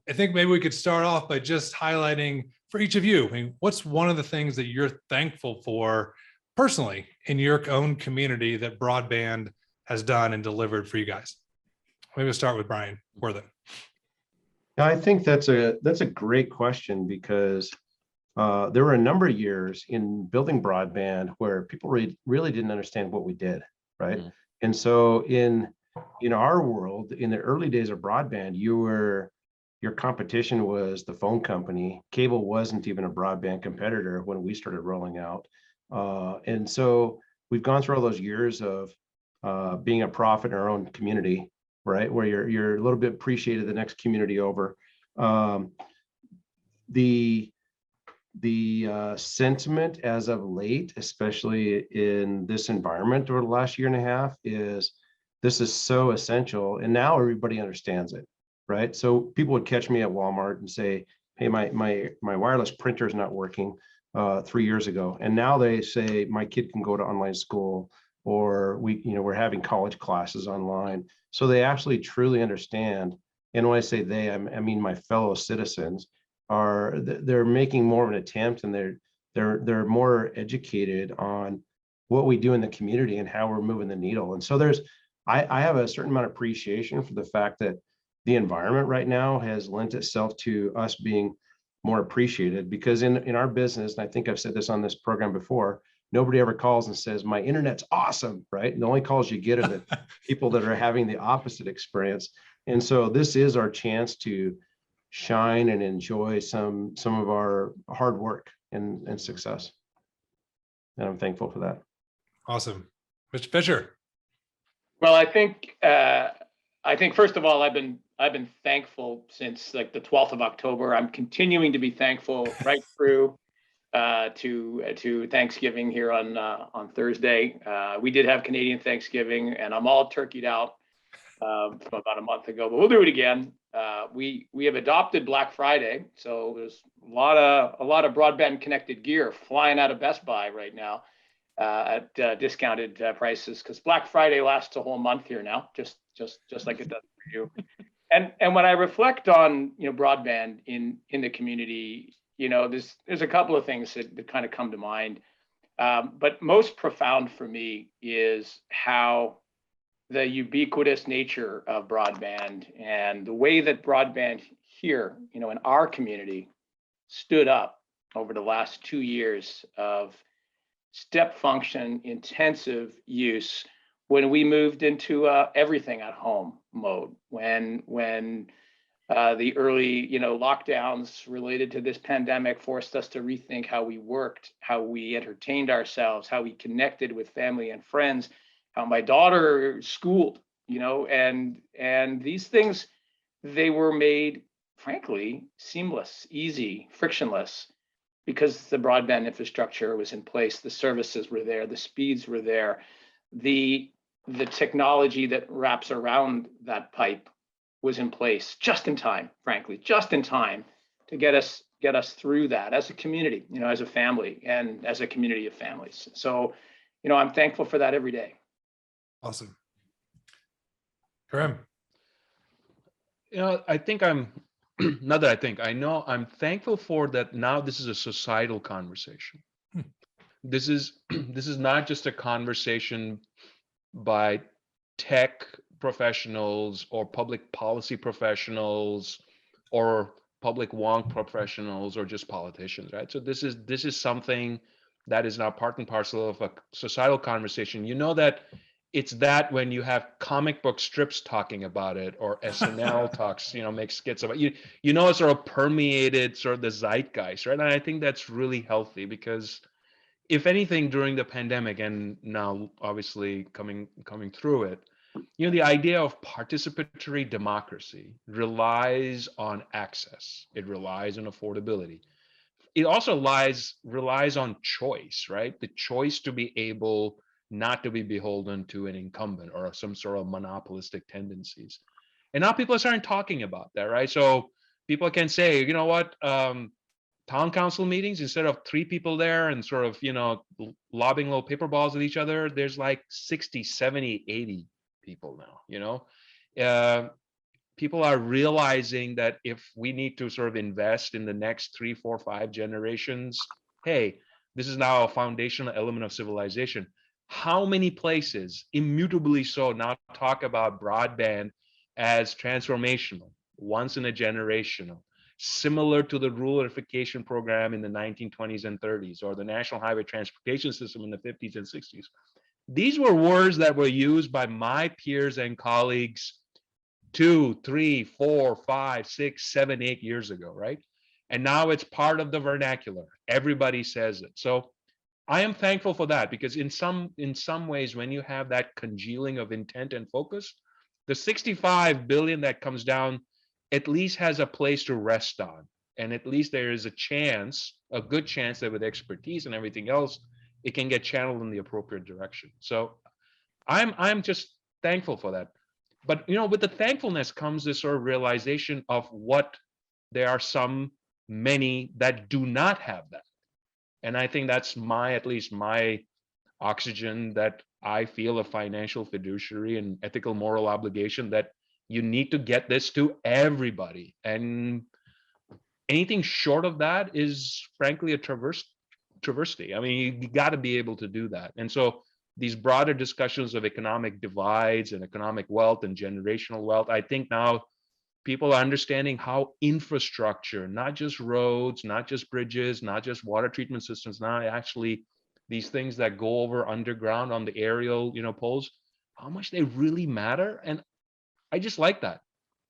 I think maybe we could start off by just highlighting for each of you, I mean, what's one of the things that you're thankful for personally in your own community that broadband has done and delivered for you guys? Maybe we'll start with Brian Worthen. I think that's a great question, because there were a number of years in building broadband where people really didn't understand what we did, right? Mm-hmm. And so in our world, in the early days of broadband, your competition was the phone company. Cable wasn't even a broadband competitor when we started rolling out. And so we've gone through all those years of being a prophet in our own community, right? Where you're a little bit appreciated the next community over. The sentiment as of late, especially in this environment over the last year and a half, is this is so essential, and now everybody understands it, right? So people would catch me at Walmart and say, "Hey, my wireless printer is not working 3 years ago," and now they say my kid can go to online school, or we're having college classes online. So they actually truly understand. And when I say they, I mean my fellow citizens they're making more of an attempt, and they're more educated on what we do in the community and how we're moving the needle. And so I have a certain amount of appreciation for the fact that the environment right now has lent itself to us being more appreciated, because in our business, and I think I've said this on this program before, nobody ever calls and says my internet's awesome, right? And the only calls you get are the people that are having the opposite experience. And so this is our chance to shine and enjoy some of our hard work and success. And I'm thankful for that. Awesome. Mr. Fisher. Well, I think first of all, I've been thankful since like the 12th of October. I'm continuing to be thankful right through to Thanksgiving here on Thursday. We did have Canadian Thanksgiving, and I'm all turkeyed out from about a month ago, but we'll do it again. We have adopted Black Friday, so there's a lot of broadband connected gear flying out of Best Buy right now at discounted prices, because Black Friday lasts a whole month here now, just like it does for you. And when I reflect on broadband in the community, there's a couple of things that kind of come to mind, but most profound for me is how the ubiquitous nature of broadband and the way that broadband here, in our community, stood up over the last 2 years of step function intensive use when we moved into everything at home mode, when the early lockdowns related to this pandemic forced us to rethink how we worked, how we entertained ourselves, how we connected with family and friends, how my daughter schooled, and these things, they were made, frankly, seamless, easy, frictionless, because the broadband infrastructure was in place, the services were there, the speeds were there, the technology that wraps around that pipe was in place just in time, frankly, just in time to get us through that as a community, as a family and as a community of families. So, I'm thankful for that every day. Awesome. Karim. I know I'm thankful for that. Now this is a societal conversation. This is not just a conversation by tech professionals or public policy professionals or public wonk professionals or just politicians, right? So this is something that is now part and parcel of a societal conversation. That it's that when you have comic book strips talking about it, or SNL talks, makes skits about it, it's sort of permeated sort of the zeitgeist, right? And I think that's really healthy, because if anything, during the pandemic, and now obviously coming through it, the idea of participatory democracy relies on access. It relies on affordability. It also relies on choice, right? The choice to be able not to be beholden to an incumbent or some sort of monopolistic tendencies. And now people are starting talking about that, right? So people can say, town council meetings, instead of 3 people there and sort of, lobbing little paper balls at each other, there's like 60, 70, 80 people now, people are realizing that if we need to sort of invest in the next 3, 4, 5 generations, hey, this is now a foundational element of civilization. How many places, immutably so, now talk about broadband as transformational, once in a generational, similar to the ruralification program in the 1920s and 30s, or the National Highway Transportation System in the 50s and 60s. These were words that were used by my peers and colleagues 2, 3, 4, 5, 6, 7, 8 years ago, right? And now it's part of the vernacular. Everybody says it. So I am thankful for that, because in some ways, when you have that congealing of intent and focus, the 65 billion that comes down at least has a place to rest on. And at least there is a chance, a good chance, that with expertise and everything else, it can get channeled in the appropriate direction. So I'm just thankful for that. But with the thankfulness comes this sort of realization of what there are many that do not have that. And I think that's at least my oxygen, that I feel a financial fiduciary and ethical moral obligation that you need to get this to everybody. And anything short of that is frankly a travesty. I mean, you got to be able to do that. And so these broader discussions of economic divides and economic wealth and generational wealth, I think now people are understanding how infrastructure, not just roads, not just bridges, not just water treatment systems, now actually these things that go over underground on the aerial, poles, how much they really matter. And I just like that.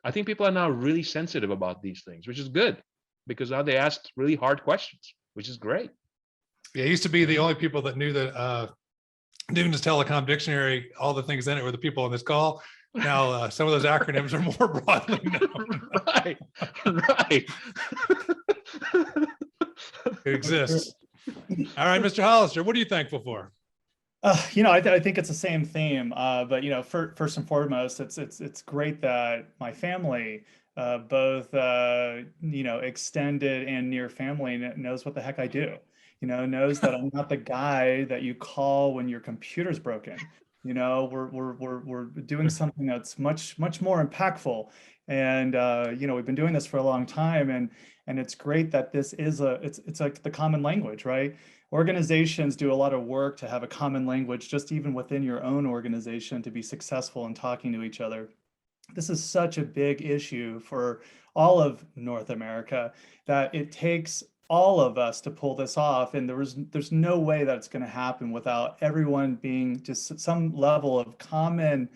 I think people are now really sensitive about these things, which is good, because now they ask really hard questions, which is great. Yeah, it used to be the only people that knew that Newton's telecom dictionary, all the things in it, were the people on this call. Now, some of those acronyms are more broadly known. Right. It exists. All right, Mr. Hollister, what are you thankful for? I think it's the same theme, but first and foremost, it's great that my family, both extended and near family, knows what the heck I do. Knows that I'm not the guy that you call when your computer's broken. We're doing something that's much more impactful, and we've been doing this for a long time, and it's great that this is it's like the common language, right? Organizations do a lot of work to have a common language, just even within your own organization, to be successful in talking to each other. This is such a big issue for all of North America that it takes all of us to pull this off, and there's no way that it's going to happen without everyone being just some level of common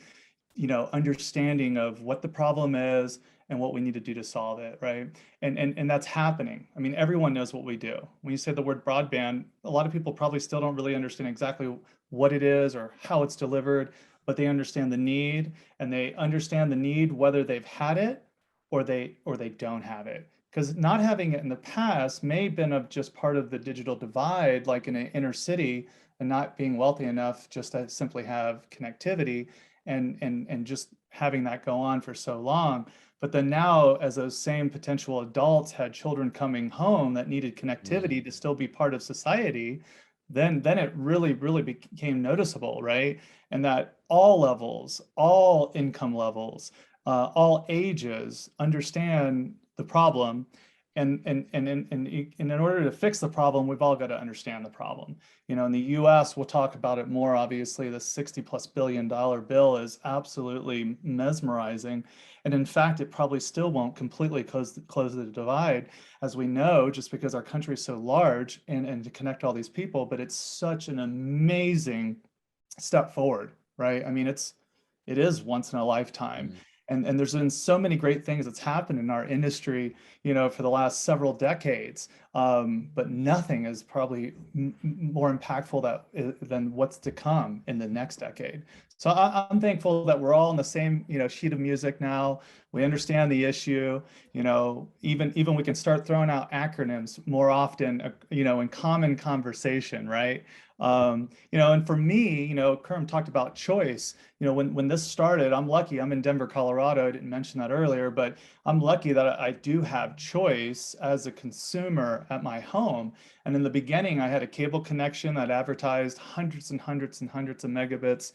understanding of what the problem is and what we need to do to solve it, right? And that's happening. I mean, everyone knows what we do. When you say the word broadband, a lot of people probably still don't really understand exactly what it is or how it's delivered, but they understand the need, and they understand the need whether they've had it or they don't have it. Because not having it in the past may have been just part of the digital divide, like in an inner city, and not being wealthy enough just to simply have connectivity, and just having that go on for so long. But then now, as those same potential adults had children coming home that needed connectivity to still be part of society, then it really became noticeable, right? And that all levels, all income levels, all ages understand the problem, and in order to fix the problem, we've all got to understand the problem. In the US, we'll talk about it more, obviously. The $60+ billion bill is absolutely mesmerizing, and in fact, it probably still won't completely close the divide, as we know, just because our country is so large, and to connect all these people. But it's such an amazing step forward, right? I mean, it is once in a lifetime. And there's been so many great things that's happened in our industry, for the last several decades. But nothing is probably more impactful than what's to come in the next decade. So I'm thankful that we're all on the same, sheet of music now. We understand the issue. Even we can start throwing out acronyms more often, in common conversation, right? And for me, Kerm talked about choice. When this started, I'm lucky. I'm in Denver, Colorado. I didn't mention that earlier, but I'm lucky that I do have choice as a consumer at my home. And in the beginning, I had a cable connection that advertised hundreds and hundreds and hundreds of megabits.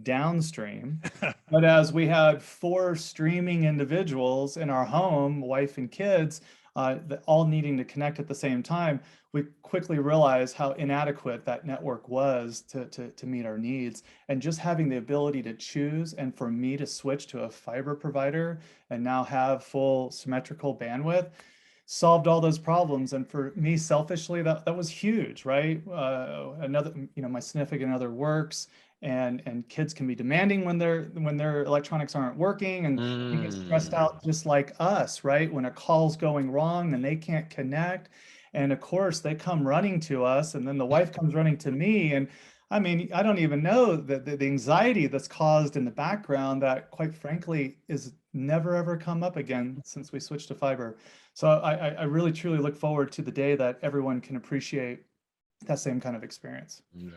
downstream. But as we had 4 streaming individuals in our home, wife and kids, all needing to connect at the same time, we quickly realized how inadequate that network was to meet our needs. And just having the ability to choose, and for me to switch to a fiber provider and now have full symmetrical bandwidth, solved all those problems. And for me, selfishly, that was huge, right? Another, my significant other works, and kids can be demanding when their electronics aren't working, and they get stressed out just like us, right? When a call's going wrong and they can't connect. And of course, they come running to us, and then the wife comes running to me. And I mean, I don't even know the anxiety that's caused in the background that, quite frankly, is never ever come up again since we switched to fiber. So I really truly look forward to the day that everyone can appreciate that same kind of experience. Yeah.